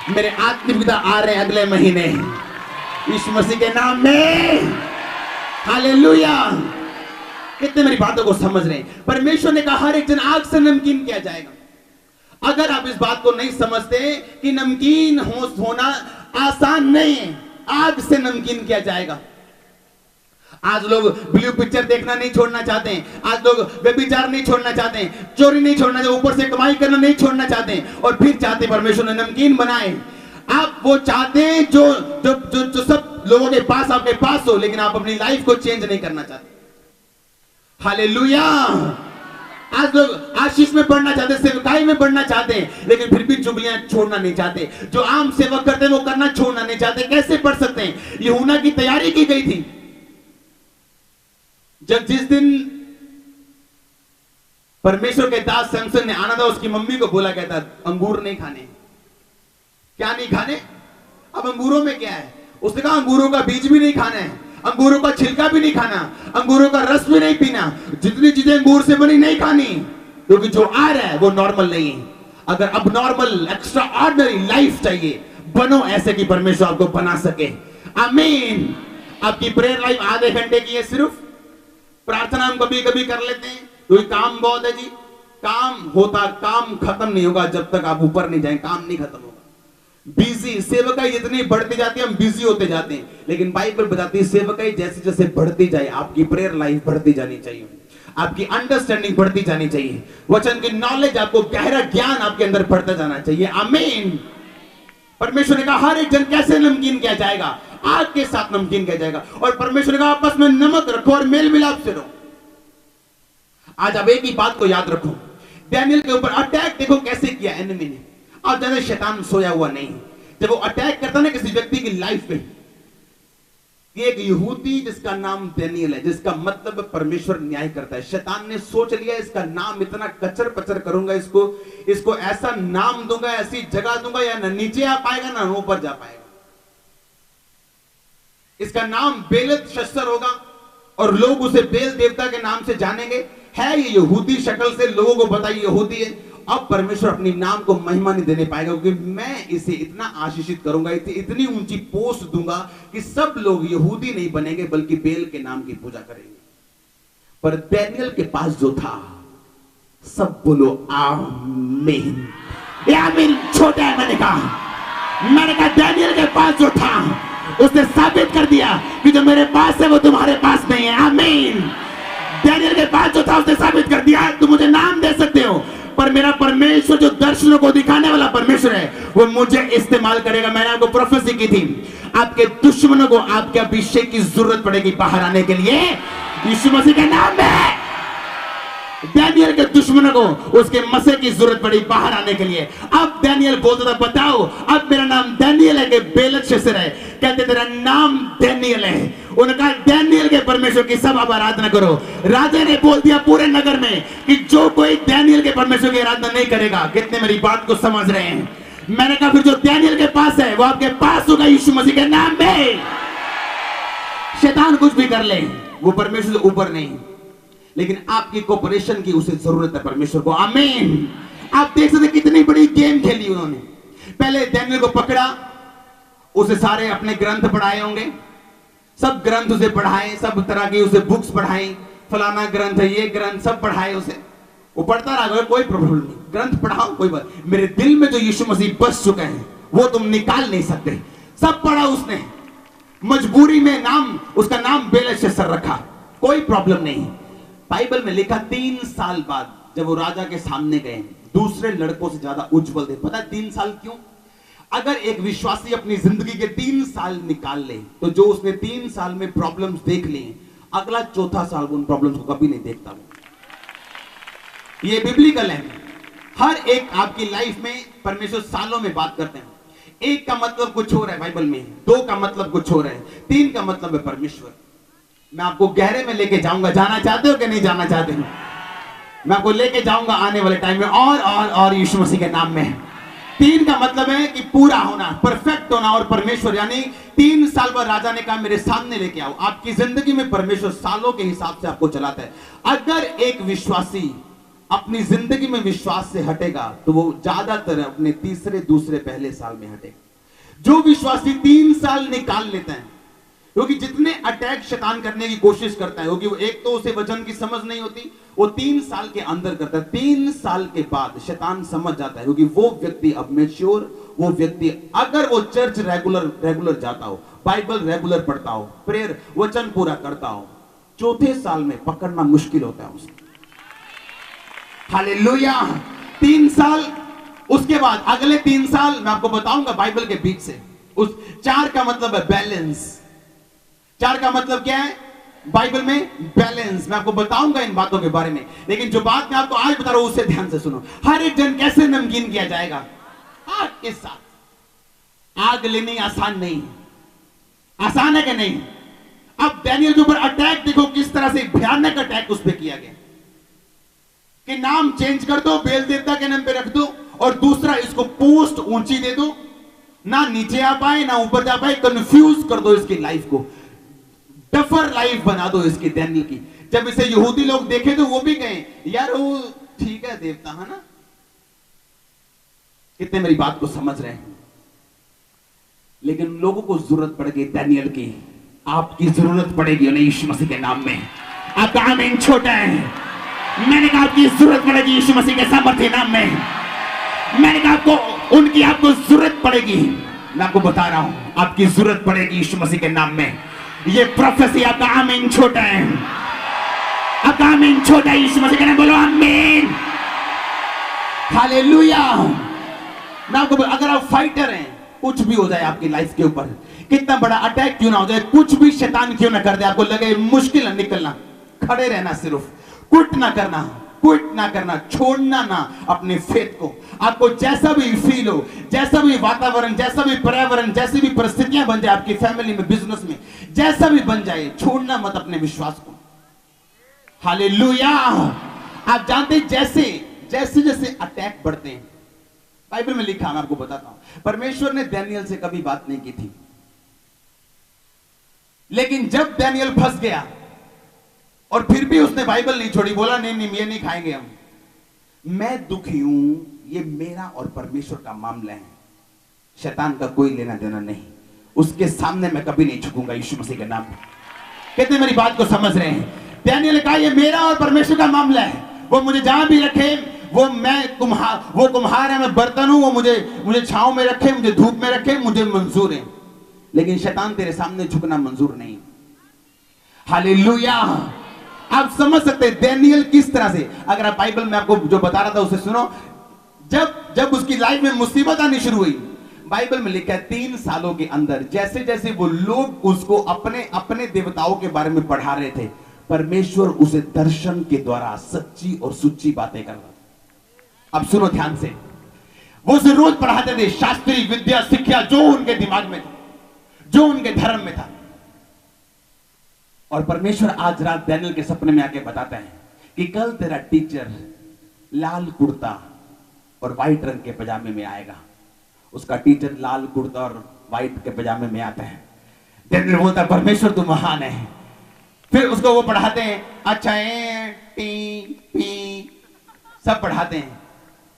मेरे आत्मिक पिता आ रहे हैं अगले महीने यीशु मसीह के नाम में। हालेलुया। कितने मेरी बातों को समझ रहे हैं? परमेश्वर ने कहा हर एक जन आग से नमकीन किया जाएगा। अगर आप इस बात को नहीं समझते कि नमकीन होना आसान नहीं है, आग से नमकीन किया जाएगा। आज लोग ब्लू पिक्चर देखना नहीं छोड़ना चाहते हैं, आज लोग व्यभिचार नहीं छोड़ना चाहते हैं, चोरी नहीं छोड़ना चाहते, ऊपर से कमाई करना नहीं छोड़ना चाहते हैं, और फिर चाहते परमेश्वर ने नमकीन बनाए। आप वो चाहते हैं जो सब लोगों के पास आपके पास हो, लेकिन आप अपनी लाइफ को चेंज नहीं करना चाहते। हालेलुया। आज लोग आशीष में बढ़ना चाहते, सेवकाई में बढ़ना चाहते हैं, लेकिन फिर भी चुगलियां छोड़ना नहीं चाहते। जो आम सेवक करते हैं वो करना छोड़ना नहीं चाहते। कैसे पढ़ सकते हैं? यूहन्ना की तैयारी की गई थी। जब जिस दिन परमेश्वर के दास सैमसन ने आना था, उसकी मम्मी को बोला गया था अंगूर नहीं खाने, क्या नहीं खाने? अब अंगूरों में क्या है? उसने कहा अंगूरों का बीज भी नहीं खाना है, अंगूरों का छिलका भी नहीं खाना, अंगूरों का रस भी नहीं पीना, जितनी चीजें अंगूर से बनी नहीं खानी, क्योंकि जो आ रहा है वो नॉर्मल नहीं है। अगर अब नॉर्मल एक्स्ट्रा ऑर्डिनरी लाइफ चाहिए, बनो ऐसे कि परमेश्वर आपको बना सके। आमीन। आपकी प्रेयर लाइफ आधे घंटे की है सिर्फ, प्रार्थना हम कभी कभी कर लेते हैं क्योंकि काम बहुत है जी। काम खत्म नहीं होगा जब तक आप ऊपर नहीं जाएं, काम नहीं खत्म होगा। बिजी सेवकाई जितनी बढ़ती जाती है हम बिजी होते जाते हैं, लेकिन बाइबल बताती है सेवकाई जैसे जैसे बढ़ती जाए आपकी प्रेयर लाइफ बढ़ती जानी चाहिए, आपकी अंडरस्टैंडिंग बढ़ती जानी चाहिए, वचन की नॉलेज, आपको गहरा ज्ञान आपके अंदर बढ़ता जाना चाहिए। आमीन। परमेश्वर ने कहा हर एक जन कैसे नमकीन किया जाएगा? आग के साथ नमकीन किया जाएगा। और परमेश्वर ने कहा आपस में नमक रखो और मेल मिलाप से रहो। आज आप एक ही बात को याद रखो, डैनियल के ऊपर अटैक देखो कैसे किया एनिमी ने। अब ज्यादा शैतान सोया हुआ नहीं, जब वो अटैक करता ना किसी व्यक्ति की लाइफ में, एक यहूदी जिसका नाम डैनियल है, जिसका मतलब परमेश्वर न्याय करता है, शैतान ने सोच लिया इसका नाम इतना कचर पचर करूंगा, इसको ऐसा नाम दूंगा, ऐसी जगह दूंगा, या ना नीचे आ पाएगा ना ऊपर जा पाएगा। इसका नाम बेलत शस्त्र होगा और लोग उसे बेल देवता के नाम से जानेंगे। है ये यहूदी शक्ल से, लोगों को पता यहूदी है। अब परमेश्वर अपनी नाम को महिमा नहीं देने पाएगा, क्योंकि मैं इसे इतना आशीषित करूंगा, इतनी ऊंची पोस्ट दूंगा कि सब लोग यहूदी नहीं बनेंगे बल्कि बेल के नाम की पूजा करेंगे। पर डैनियल के पास जो था, सब बोलो आमीन। आमीन छोटा है, मैंने कहा डैनियल के पास जो था उसने साबित कर दिया कि जो मेरे पास है वो तुम्हारे पास नहीं है। आमीन। डैनियल के पास जो था उसने साबित कर दिया तुम मुझे नाम दे सकते हो, पर मेरा परमेश्वर जो दर्शनों को दिखाने वाला परमेश्वर है वो मुझे इस्तेमाल करेगा। मैंने आपको प्रोफेसी की थी, आपके दुश्मनों को आपके अभिषेक की जरूरत पड़ेगी बाहर आने के लिए, यीशु मसीह के नाम में। डैनियल के दुश्मनों को उसके मसे की जरूरत पड़ी बाहर आने के लिए। अब डैनियल बोलता था बताओ अब मेरा नाम डैनियल है कि बेलत शस्त्र है? कहते तेरा नाम डैनियल है। उनका डैनियल के परमेश्वर की सब आराधना करो। राजा ने बोल दिया पूरे नगर में कि जो कोई डैनियल के परमेश्वर की आराधना नहीं करेगा। कितने मेरी बात को समझ रहे हैं? मैंने कहा फिर जो डैनियल के पास है वो आपके पास होगा यीशु मसीह के नाम में। शैतान कुछ भी कर ले, वो परमेश्वर से ऊपर नहीं, लेकिन आपकी कोऑपरेशन की उसे जरूरत है परमेश्वर को। आमीन। आप देख सकते कितनी बड़ी गेम खेली उन्होंने। पहले डैनियल को पकड़ा, उसे सारे अपने ग्रंथ पढ़ाए होंगे, सब ग्रंथ उसे पढ़ाए, सब तरह की उसे बुक्स पढ़ाई, फलाना ग्रंथ है, ये ग्रंथ सब पढ़ाए उसे। वो पढ़ता रहा, कोई प्रॉब्लम नहीं, ग्रंथ पढ़ाओ कोई बात। मेरे दिल में जो यीशु मसीह बस चुके हैं वो तुम निकाल नहीं सकते। सब पढ़ा उसने, मजबूरी में नाम, उसका नाम बेलशस्सर रखा, कोई प्रॉब्लम नहीं। बाइबल में लिखा 3 साल बाद जब वो राजा के सामने गए, दूसरे लड़कों से ज्यादा उज्जवल थे। पता है 3 साल क्यों? अगर एक विश्वासी अपनी जिंदगी के 3 साल निकाल ले तो जो उसने 3 साल में प्रॉब्लम्स देख ली, अगला चौथा साल उन प्रॉब्लम्स को कभी नहीं देखता वो। ये बिब्लिकल है। हर एक आपकी लाइफ में परमेश्वर सालों में बात करते हैं। 1 का मतलब कुछ हो रहा है बाइबल में, 2 का मतलब कुछ हो रहा है, 3 का मतलब है परमेश्वर। मैं आपको गहरे में लेके जाऊंगा। जाना चाहते हो कि नहीं जाना चाहते हो? मैं आपको लेके जाऊंगा आने वाले टाइम में और यीशु मसीह के नाम में। 3 का मतलब है कि पूरा होना, परफेक्ट होना। और परमेश्वर यानी 3 साल बाद राजा ने कहा मेरे सामने लेके आओ। आपकी जिंदगी में परमेश्वर सालों के हिसाब से आपको चलाता है। अगर एक विश्वासी अपनी जिंदगी में विश्वास से हटेगा तो वो ज्यादातर अपने तीसरे, दूसरे, पहले साल में हटेगा। जो विश्वासी 3 साल निकाल लेता है, क्योंकि जितने अटैक शैतान करने की कोशिश करता है, क्योंकि वो एक तो उसे वचन की समझ नहीं होती, वो 3 साल के अंदर करता है। 3 साल के बाद शैतान समझ जाता है, क्योंकि वो व्यक्ति अब मैच्योर, वो व्यक्ति अगर वो चर्च रेगुलर जाता हो, बाइबल रेगुलर पढ़ता हो, प्रेयर वचन पूरा करता हो, चौथे साल में पकड़ना मुश्किल होता है उसे। हालेलुया। 3 साल, उसके बाद अगले 3 साल मैं आपको बताऊंगा बाइबल के बीच से। उस 4 का मतलब है बैलेंस। 4 का मतलब क्या है बाइबल में? बैलेंस। मैं आपको बताऊंगा इन बातों के बारे में, लेकिन जो बात मैं आपको आज बता रहा हूं उससे ध्यान से सुनो। हर एक जन कैसे नमकीन किया जाएगा? आग के साथ। आग लेनी आसान नहीं, आसान है कि नहीं? अब डैनियल के ऊपर अटैक देखो किस तरह से भयानक अटैक उस पर किया गया कि नाम चेंज कर दो, बेल देवता के नाम पे रख दो, और दूसरा इसको पोस्ट ऊंची दे दो, ना नीचे आ पाए ना ऊपर जा पाए, कंफ्यूज कर दो इसकी लाइफ को, टफर लाइफ बना दो इसकी, डैनियल की। जब इसे यहूदी लोग देखे तो वो भी कहे यार वो ठीक है देवता है ना। कितने मेरी बात को समझ रहे हैं? लेकिन लोगों को जरूरत पड़ गई डैनियल की, आपकी जरूरत पड़ेगी उन्हें यीशु मसीह के नाम में। आपका आमीन छोटा है। मैंने कहा आपकी जरूरत पड़ेगी यीशु मसीह के सामर्थ्य नाम में। मैंने कहा आपको उनकी आपको जरूरत पड़ेगी। मैं आपको बता रहा हूं आपकी जरूरत पड़ेगी यीशु मसीह के नाम में। ये प्रोफेसी आपका आमीन छोटा है। आपका आमीन छोटा है यीशु मसीह के नाम, बोलो आमीन, हालेलुया। मैं आपको अगर आप फाइटर हैं, कुछ भी हो जाए आपकी लाइफ के ऊपर, कितना बड़ा अटैक क्यों ना हो जाए, कुछ भी शैतान क्यों ना कर दे, आपको लगे मुश्किल है निकलना, खड़े रहना, सिर्फ क्विट ना करना, क्विट ना करना, छोड़ना ना अपने फेथ को। आपको जैसा भी फील हो, जैसा भी वातावरण, जैसा भी पर्यावरण, जैसी भी परिस्थितियां बन जाए आपकी फैमिली में, बिजनेस में, जैसा भी बन जाए, छोड़ना मत अपने विश्वास को। हालेलुया। आप जानते जैसे जैसे जैसे अटैक बढ़ते हैं, बाइबल में लिखा, मैं आपको बताता हूं, परमेश्वर ने डैनियल से कभी बात नहीं की थी, लेकिन जब डैनियल फंस गया और फिर भी उसने बाइबल नहीं छोड़ी, बोला नहीं नहीं ये नहीं खाएंगे हम, मैं दुखी हूं, ये मेरा और परमेश्वर का मामला है, शैतान का कोई लेना देना नहीं, उसके सामने मैं कभी नहीं झुकूंगा यीशु मसीह के नाम में। कितने मेरी बात को समझ रहे हैं? डैनियल ने कहा ये मेरा और परमेश्वर का मामला है, वो मुझे जहां भी रखे, वो कुम्हार है, मैं बर्तन हूं, वो मुझे छांव में रखे, मुझे धूप में रखे, मुझे मंजूर है, लेकिन शैतान तेरे सामने झुकना मंजूर नहीं। हालेलुया। आप समझ सकते हैं डैनियल किस तरह से, अगर आप बाइबल में आपको जो बता रहा था उसे सुनो, जब उसकी लाइफ में मुसीबत आनी शुरू हुई, बाइबल में लिखा है 3 सालों के अंदर जैसे जैसे वो लोग उसको अपने अपने देवताओं के बारे में पढ़ा रहे थे, परमेश्वर उसे दर्शन के द्वारा सच्ची और सुच्ची बातें कर रहा था। अब सुनो ध्यान से, वो उसे रोज पढ़ाते थे शास्त्रीय विद्या शिक्षा जो उनके दिमाग में था, जो उनके धर्म में था, और परमेश्वर आज रात डैनियल के सपने में आके बताते हैं कि कल तेरा टीचर लाल कुर्ता और व्हाइट रंग के पजामे में आएगा। उसका टीचर लाल कुर्ता और व्हाइट के पजामे में आता है। डैनियल बोलता है परमेश्वर तू महान है। फिर उसको वो पढ़ाते हैं, अच्छा टी पी सब पढ़ाते हैं।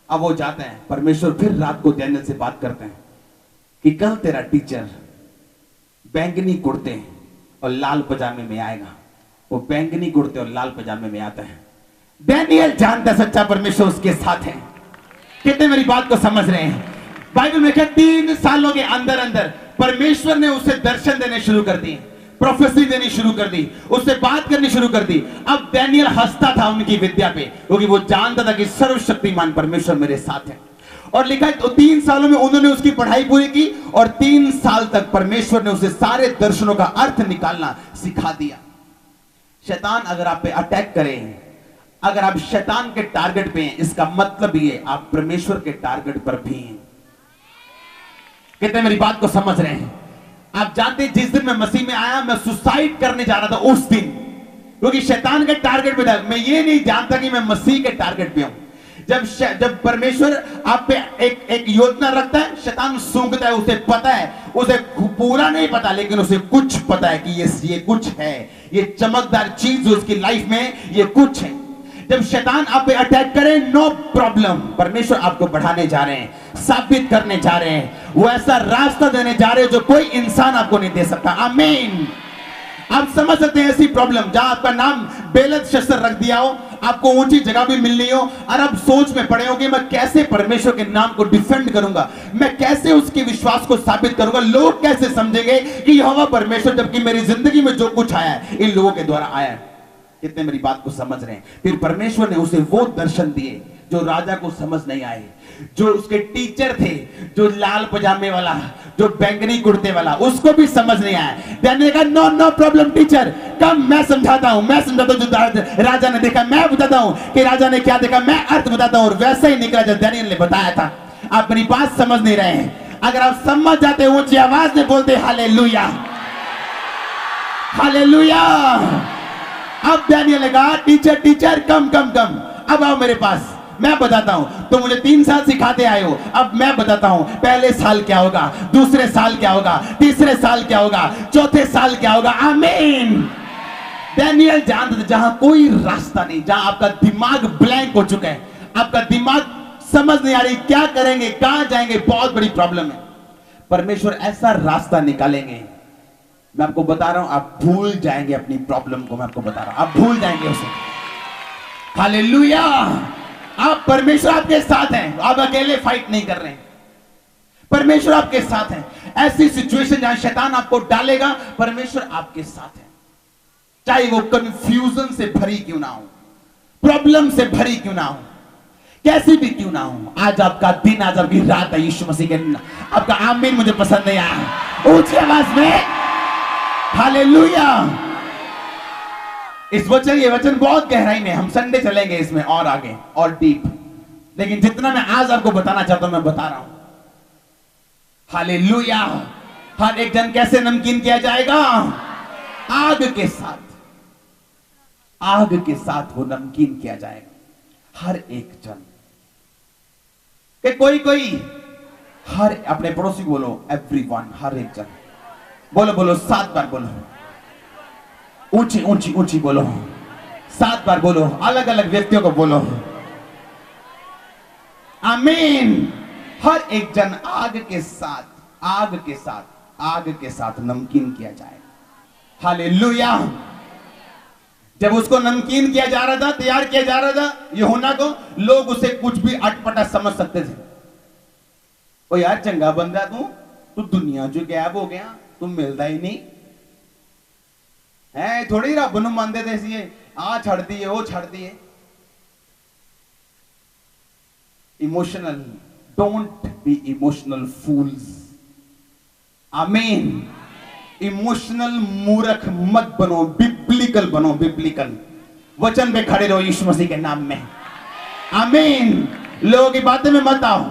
अब वो जाते हैं, परमेश्वर फिर रात को डैनियल से बात करते हैं कि कल तेरा टीचर बैंगनी कुर्ते और लाल पजामे में आएगा। वो बैंगनी कुर्ते और लाल पजामे में आता है। डैनियल जानता सच्चा परमेश्वर उसके साथ है। कितने मेरी बात को समझ रहे हैं? बाइबल में क्या 3 सालों के अंदर अंदर परमेश्वर ने उसे दर्शन देने शुरू कर दिए, प्रोफेसी देनी शुरू कर दी, उससे बात करनी शुरू कर दी। अब डैनियल हंसता था उनकी विद्या पे, क्योंकि वो जानता था कि सर्वशक्तिमान परमेश्वर मेरे साथ है। और लिखा है तो 3 सालों में उन्होंने उसकी पढ़ाई पूरी की और 3 साल तक परमेश्वर ने उसे सारे दर्शनों का अर्थ निकालना सिखा दिया। शैतान अगर आप पे अटैक करे, अगर आप शैतान के टारगेट पे हैं, इसका मतलब ये आप परमेश्वर के टारगेट पर भी हैं। कितने मेरी बात को समझ रहे हैं? आप जानते जिस दिन मैं मसीह में आया, मैं सुसाइड करने जा रहा था उस दिन, क्योंकि शैतान के टारगेट पे था। मैं ये नहीं जानता कि मैं मसीह के टारगेट पे हूं। जब परमेश्वर आप पे एक योजना रखता है, शैतान सूंघता है, उसे पता है, उसे पूरा नहीं पता, लेकिन उसे कुछ पता है कि ये कुछ है, ये चमकदार चीज उसकी लाइफ में ये कुछ है। जब शैतान आप पे अटैक करे, नो प्रॉब्लम, परमेश्वर आपको बढ़ाने जा रहे हैं, साबित करने जा रहे हैं, वो ऐसा रास्ता देने जा रहे हैं जो कोई इंसान आपको नहीं दे सकता। आमीन। आप समझ सकते हैं ऐसी प्रॉब्लम जहां आपका नाम बेलत शस्त्र रख दिया हो, आपको ऊंची जगह भी मिलनी हो, और आप सोच में पड़े हो कि मैं कैसे परमेश्वर के नाम को डिफेंड करूंगा, मैं कैसे उसके विश्वास को साबित करूंगा, लोग कैसे समझेंगे कि यहोवा परमेश्वर, जबकि मेरी जिंदगी में जो कुछ आया है इन लोगों के द्वारा आया है। कितने मेरी बात को समझ रहे हैं? फिर परमेश्वर ने उसे वो दर्शन दिए जो राजा को समझ नहीं आए, जो उसके टीचर थे, जो लाल पजामे वाला, जो बैंगनी कुर्ते वाला, उसको भी समझ नहीं आया। डैनियल का नो प्रॉब्लम टीचर, कम मैं समझाता हूं जो राजा ने देखा, मैं बताता हूं कि राजा ने क्या देखा, मैं अर्थ बताता हूं। और वैसा ही निकला जो डैनियल ने बताया था। आप मेरी बात समझ नहीं रहे हैं? अगर आप समझ जाते हो, ऊंची आवाज में बोलते हालेलुया, हालेलुया। अब डैनियल ने कहा टीचर कम, अब आओ मेरे पास, मैं बताता हूं। तो मुझे 3 साल सिखाते आए हो, अब मैं बताता हूं पहले साल क्या होगा, दूसरे साल क्या होगा, तीसरे साल क्या होगा, चौथे साल क्या होगा। आमीन। दानियेल जानता था जहां कोई रास्ता नहीं, जहां आपका दिमाग ब्लैंक हो चुका है, आपका दिमाग समझ नहीं आ रही क्या करेंगे, कहां जाएंगे, बहुत बड़ी प्रॉब्लम है, परमेश्वर ऐसा रास्ता निकालेंगे। मैं आपको बता रहा हूं, आप भूल जाएंगे अपनी प्रॉब्लम को। मैं आपको बता रहा हूं, आप भूल जाएंगे उसे। हालेलुया। आप, परमेश्वर आपके साथ हैं, आप अकेले फाइट नहीं कर रहे हैं, परमेश्वर आपके साथ हैं। ऐसी सिचुएशन जहां शैतान आपको डालेगा, परमेश्वर आपके साथ है, चाहे वो कंफ्यूजन से भरी क्यों ना हो, प्रॉब्लम से भरी क्यों ना हो, कैसी भी क्यों ना हो। आज आपका दिन, आज आपकी रात है यीशु मसीह के। आपका आमीन मुझे पसंद नहीं आया, ऊंची आवाज में हालेलुया। इस वचन, ये वचन बहुत गहराई में, हम संडे चलेंगे इसमें और आगे और डीप, लेकिन जितना मैं आज आपको बताना चाहता हूं मैं बता रहा हूं। हालेलुया। हर एक जन कैसे नमकीन किया जाएगा? आग के साथ, आग के साथ वो नमकीन किया जाएगा। हर एक जन के, कोई हर, अपने पड़ोसी को बोलो एवरीवन, हर एक जन बोलो, बोलो 7 बार बोलो, ऊंची ऊंची ऊंची बोलो, 7 बार बोलो, अलग अलग व्यक्तियों को बोलो। आमीन। हर एक जन आग के साथ, आग के साथ, आग के साथ नमकीन किया जाए। हालेलुया। जब उसको नमकीन किया जा रहा था, तैयार किया जा रहा था यूहन्ना को, लोग उसे कुछ भी अटपटा समझ सकते थे। ओ यार चंगा बंदा तू दुनिया जो गैब हो गया, तू मिलता ही नहीं है, थोड़ी रब नूं मनदे ते सी, आ छड़ दिए वो छड़ दिए। इमोशनल, डोंट बी इमोशनल फूल्स। आमीन। इमोशनल मूर्ख मत बनो, बिब्लिकल बनो, बिब्लिकल वचन पे खड़े रहो यीशु मसीह के नाम में। आमीन। लोगों की बातें में मत आओ,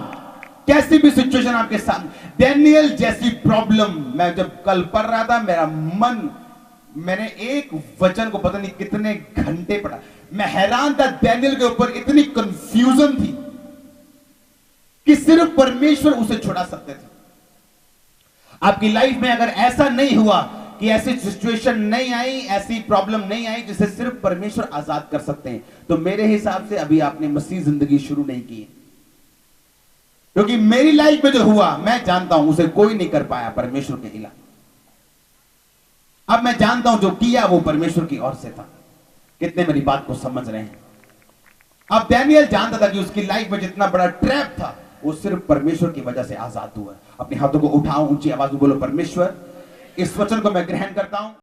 कैसी भी सिचुएशन आपके साथ। दानियेल जैसी प्रॉब्लम, मैं जब कल पढ़ रहा था, मेरा मन, मैंने एक वचन को पता नहीं कितने घंटे पढ़ा, मैं हैरान था। दानियेल के ऊपर इतनी कंफ्यूजन थी कि सिर्फ परमेश्वर उसे छुड़ा सकते थे। आपकी लाइफ में अगर ऐसा नहीं हुआ कि ऐसी सिचुएशन नहीं आई, ऐसी प्रॉब्लम नहीं आई जिसे सिर्फ परमेश्वर आजाद कर सकते हैं, तो मेरे हिसाब से अभी आपने मसीह जिंदगी शुरू नहीं की। क्योंकि मेरी लाइफ में जो हुआ, मैं जानता हूं उसे कोई नहीं कर पाया परमेश्वर के अलावा। अब मैं जानता हूं जो किया वो परमेश्वर की ओर से था। कितने मेरी बात को समझ रहे हैं? अब दानियेल जानता था कि उसकी लाइफ में जितना बड़ा ट्रैप था, वो सिर्फ परमेश्वर की वजह से आजाद हुआ। अपने हाथों को उठाओ, ऊंची आवाज में बोलो, परमेश्वर, इस वचन को मैं ग्रहण करता हूं।